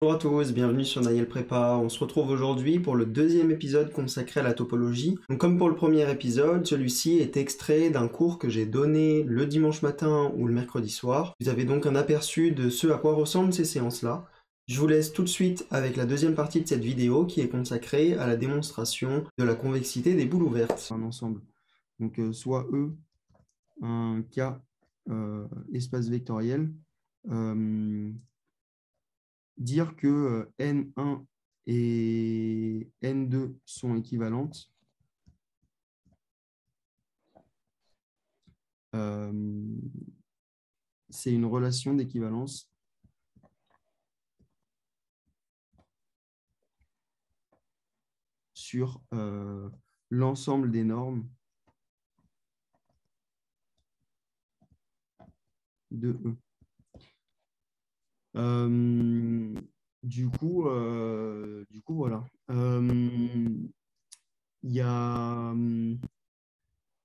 Bonjour à tous, bienvenue sur Naïel Prépa. On se retrouve aujourd'hui pour le deuxième épisode consacré à la topologie. Donc comme pour le premier épisode, celui-ci est extrait d'un cours que j'ai donné le dimanche matin ou le mercredi soir. Vous avez donc un aperçu de ce à quoi ressemblent ces séances-là. Je vous laisse tout de suite avec la deuxième partie de cette vidéo qui est consacrée à la démonstration de la convexité des boules ouvertes. Un ensemble. Donc soit E, un K, espace vectoriel. Dire que N1 et N2 sont équivalentes, euh, c'est une relation d'équivalence sur l'ensemble des normes de E. Euh, voilà. Il y a,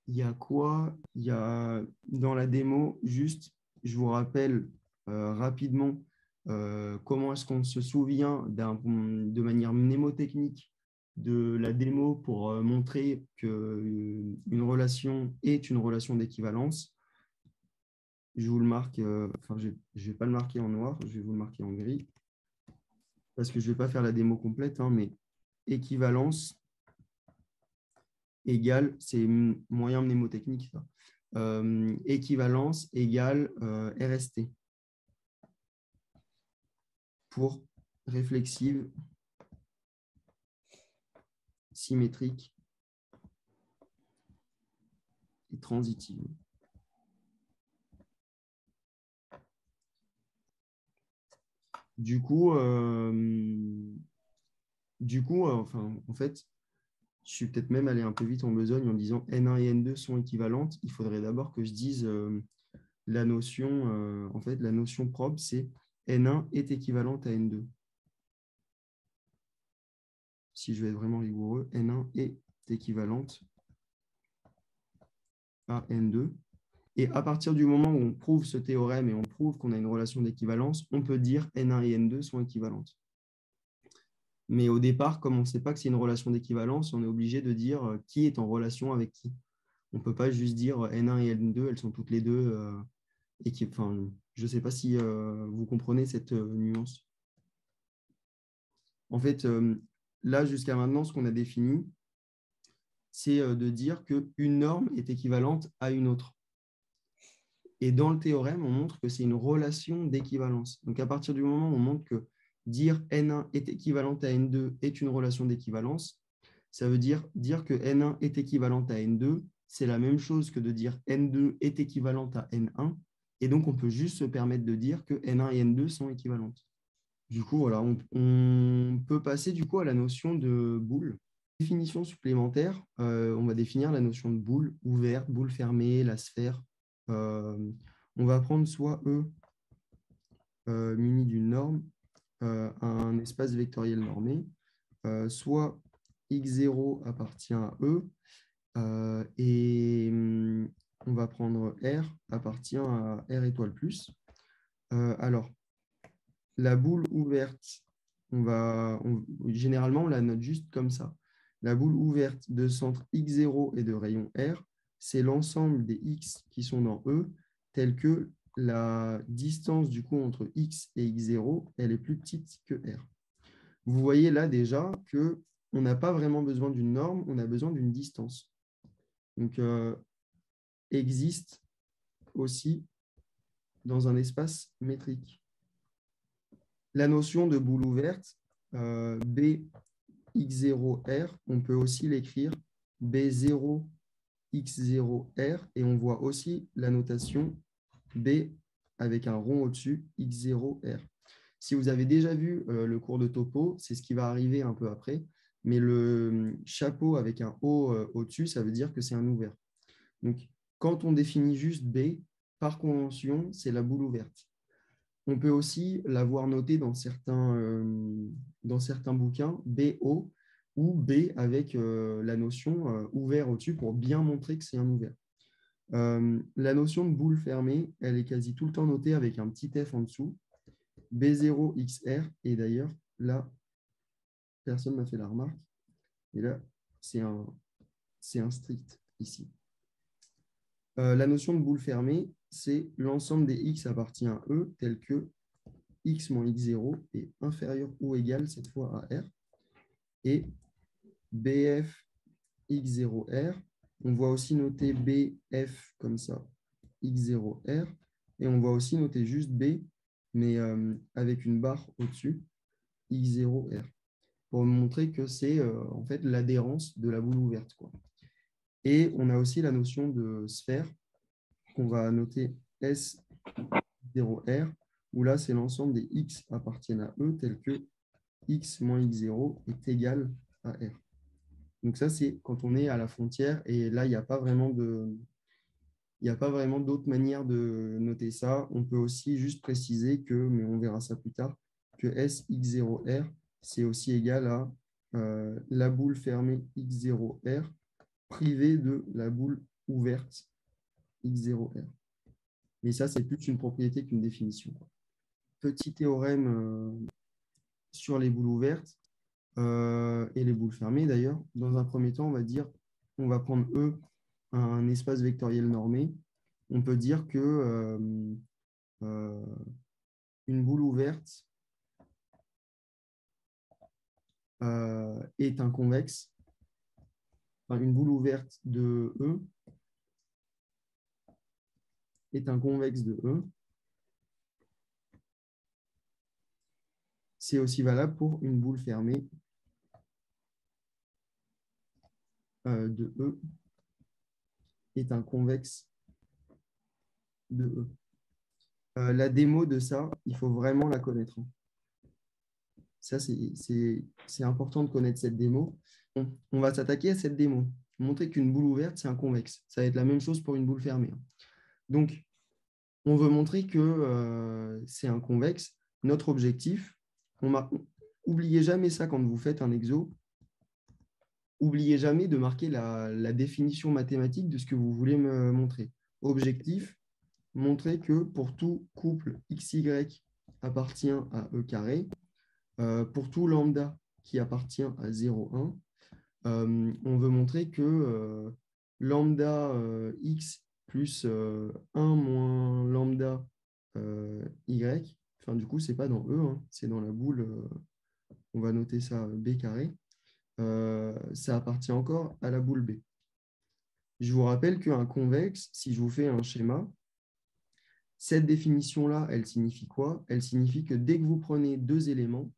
il y a quoi? Il y a dans la démo, juste, je vous rappelle rapidement comment est-ce qu'on se souvient de manière mnémotechnique de la démo pour montrer qu'une relation est une relation d'équivalence. Je vous le marque, enfin, je ne vais pas le marquer en noir, je vais vous le marquer en gris, parce que je ne vais pas faire la démo complète, hein, mais équivalence égale, c'est moyen mnémotechnique, ça. Équivalence égale RST pour réflexive, symétrique et transitive. Du coup, enfin, en fait, je suis peut-être même allé un peu vite en besogne en disant N1 et N2 sont équivalentes. Il faudrait d'abord que je dise la notion, en fait, la notion propre, c'est N1 est équivalente à N2. Si je vais être vraiment rigoureux, N1 est équivalente à N2. Et à partir du moment où on prouve ce théorème et on prouve qu'on a une relation d'équivalence, on peut dire N1 et N2 sont équivalentes. Mais au départ, comme on ne sait pas que c'est une relation d'équivalence, on est obligé de dire qui est en relation avec qui. On ne peut pas juste dire N1 et N2, elles sont toutes les deux enfin, je ne sais pas si vous comprenez cette nuance. En fait, là, jusqu'à maintenant, ce qu'on a défini, c'est de dire qu'une norme est équivalente à une autre. Et dans le théorème, on montre que c'est une relation d'équivalence. Donc, à partir du moment où on montre que dire N1 est équivalente à N2 est une relation d'équivalence, ça veut dire que N1 est équivalente à N2, c'est la même chose que de dire N2 est équivalente à N1. Et donc, on peut juste se permettre de dire que N1 et N2 sont équivalentes. Du coup, voilà, on peut passer du coup à la notion de boule. Définition supplémentaire, on va définir la notion de boule ouverte, boule fermée, la sphère. Euh, on va prendre soit E muni d'une norme, un espace vectoriel normé, soit x0 appartient à E, et on va prendre R appartient à R étoile plus. Alors, la boule ouverte, généralement, on la note juste comme ça. La boule ouverte de centre x0 et de rayon R, c'est l'ensemble des x qui sont dans E, tel que la distance du coup entre x et x0, elle est plus petite que R. Vous voyez là déjà que on n'a pas vraiment besoin d'une norme, on a besoin d'une distance. Donc, existe aussi dans un espace métrique. La notion de boule ouverte, B x0R, on peut aussi l'écrire B0 x0R et on voit aussi la notation B avec un rond au-dessus, x0R. Si vous avez déjà vu le cours de topo, c'est ce qui va arriver un peu après, mais le chapeau avec un O au-dessus, ça veut dire que c'est un ouvert. Donc, quand on définit juste B, par convention, c'est la boule ouverte. On peut aussi l'avoir noté dans certains bouquins, BO ou B avec la notion ouvert au-dessus pour bien montrer que c'est un ouvert. La notion de boule fermée, elle est quasi tout le temps notée avec un petit F en dessous. B0 XR, et d'ailleurs, là, personne ne m'a fait la remarque, et là, c'est un strict ici. La notion de boule fermée, c'est l'ensemble des x appartient à E, tel que x moins x0 est inférieur ou égal cette fois à R. Et BF x0R, on voit aussi noter BF comme ça, x0R, et on voit aussi noter juste B, mais avec une barre au-dessus, x0R, pour montrer que c'est en fait l'adhérence de la boule ouverte, quoi. Et on a aussi la notion de sphère, qu'on va noter S0R, où là, c'est l'ensemble des x appartiennent à E, tel que x moins x0 est égal à R. Donc ça, c'est quand on est à la frontière, et là, il n'y a pas vraiment d'autre manière de noter ça. On peut aussi juste préciser que, mais on verra ça plus tard, que Sx0R, c'est aussi égal à la boule fermée x0R privée de la boule ouverte x0R. Mais ça, c'est plus une propriété qu'une définition. Petit théorème sur les boules ouvertes et les boules fermées d'ailleurs. Dans un premier temps, on va prendre E, un espace vectoriel normé. On peut dire que une boule ouverte est un convexe. Enfin, une boule ouverte de E est un convexe de E. C'est aussi valable pour une boule fermée de E est un convexe de E. La démo de ça, il faut vraiment la connaître. Ça, c'est important de connaître cette démo. On va s'attaquer à cette démo. Montrer qu'une boule ouverte, c'est un convexe. Ça va être la même chose pour une boule fermée. Donc, on veut montrer que c'est un convexe. Notre objectif, oubliez jamais ça quand vous faites un exo. Oubliez jamais de marquer la définition mathématique de ce que vous voulez me montrer. Objectif, montrer que pour tout couple XY appartient à E carré, pour tout lambda qui appartient à 0,1, on veut montrer que lambda x plus 1 moins lambda y, enfin du coup, ce n'est pas dans E, hein, c'est dans la boule, on va noter ça B carré, ça appartient encore à la boule B. Je vous rappelle qu'un convexe, si je vous fais un schéma, cette définition-là, elle signifie quoi? Elle signifie que dès que vous prenez deux éléments,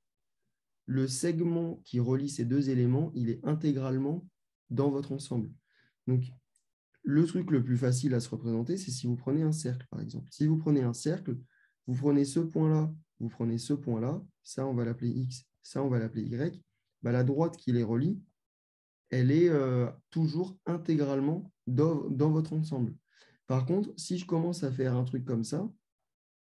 le segment qui relie ces deux éléments, il est intégralement dans votre ensemble. Donc, le truc le plus facile à se représenter, c'est si vous prenez un cercle, par exemple. Si vous prenez un cercle, vous prenez ce point-là, vous prenez ce point-là, ça, on va l'appeler X, ça, on va l'appeler Y. Bah, la droite qui les relie, elle est toujours intégralement dans votre ensemble. Par contre, si je commence à faire un truc comme ça,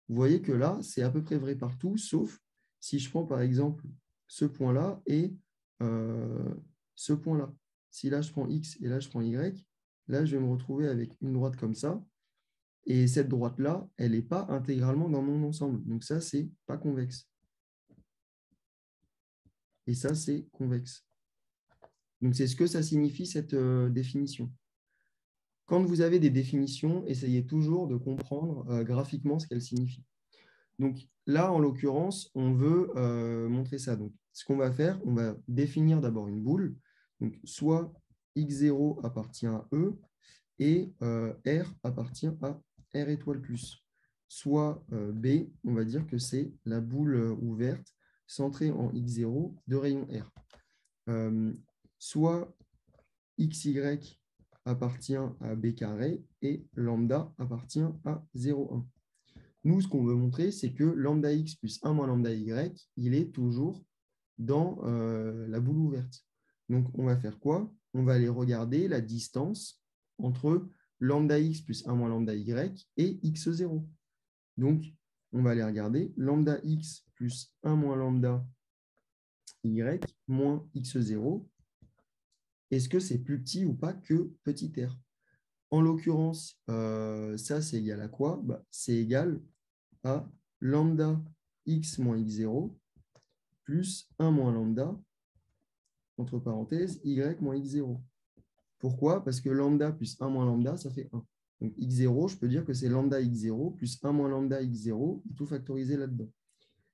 vous voyez que là, c'est à peu près vrai partout, sauf si je prends par exemple ce point-là et ce point-là. Si là, je prends X et là, je prends Y, là, je vais me retrouver avec une droite comme ça. Et cette droite-là, elle n'est pas intégralement dans mon ensemble. Donc ça, c'est pas convexe. Et ça, c'est convexe. Donc c'est ce que ça signifie, cette définition. Quand vous avez des définitions, essayez toujours de comprendre graphiquement ce qu'elles signifient. Donc là, en l'occurrence, on veut montrer ça. Donc, ce qu'on va faire, on va définir d'abord une boule. Donc, soit x0 appartient à E et R appartient à R étoile plus. Soit B, on va dire que c'est la boule ouverte centrée en x0 de rayon R. Soit xy appartient à B carré et lambda appartient à 0,1. Nous, ce qu'on veut montrer, c'est que lambda x plus 1 moins lambda y, il est toujours dans la boule ouverte. Donc, on va faire quoi? On va aller regarder la distance entre lambda x plus 1 moins lambda y et x0. Donc, on va aller regarder lambda x plus 1 moins lambda y moins x0. Est-ce que c'est plus petit ou pas que petit r? En l'occurrence, ça, c'est égal à quoi? C'est égal à lambda x moins x0 plus 1 moins lambda, entre parenthèses, y moins x0. Pourquoi? Parce que lambda plus 1 moins lambda, ça fait 1. Donc x0, je peux dire que c'est lambda x0 plus 1 moins lambda x0, tout factorisé là-dedans.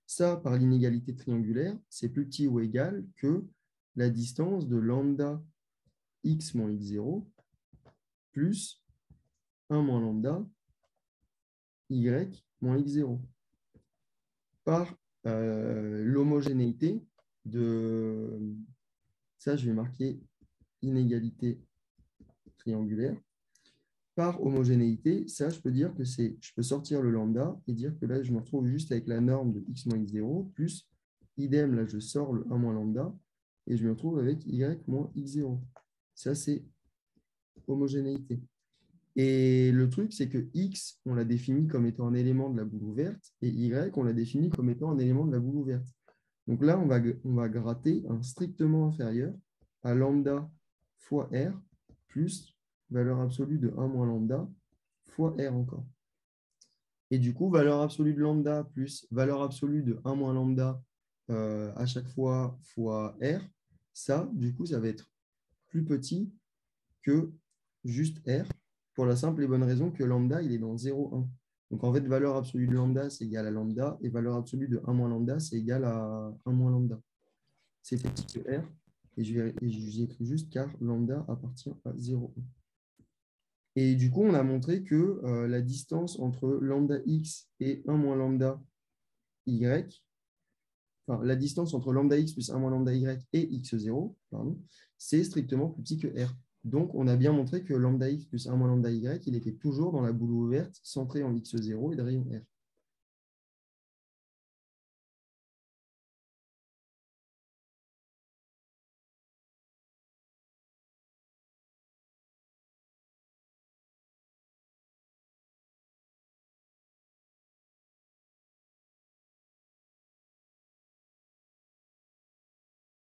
Ça, par l'inégalité triangulaire, c'est plus petit ou égal que la distance de lambda x moins x0 plus 1 moins lambda y moins x0. Par l'homogénéité de... Ça, je vais marquer inégalité triangulaire. Par homogénéité, ça, je peux dire que c'est... Je peux sortir le lambda et dire que là, je me retrouve juste avec la norme de x moins x0 plus idem, là, je sors le 1 moins lambda et je me retrouve avec y moins x0. Ça, c'est homogénéité. Et le truc, c'est que x, on l'a défini comme étant un élément de la boule ouverte, et y, on l'a défini comme étant un élément de la boule ouverte. Donc là, on va gratter un strictement inférieur à lambda fois r plus valeur absolue de 1 moins lambda fois r encore. Et du coup, valeur absolue de lambda plus valeur absolue de 1 moins lambda à chaque fois fois r, ça, du coup, ça va être plus petit que juste r, pour la simple et bonne raison que lambda, il est dans 0, 1. Donc, en fait, valeur absolue de lambda, c'est égal à lambda, et valeur absolue de 1 moins lambda, c'est égal à 1 moins lambda. C'est plus petit que r, et j'écris juste car lambda appartient à 0, 1. Et du coup, on a montré que la distance entre lambda x et 1 moins lambda y, enfin, la distance entre lambda x plus 1 moins lambda y et x0, c'est strictement plus petit que r. Donc, on a bien montré que lambda x plus 1 moins lambda y, il était toujours dans la boule ouverte centrée en x0 et de rayon r.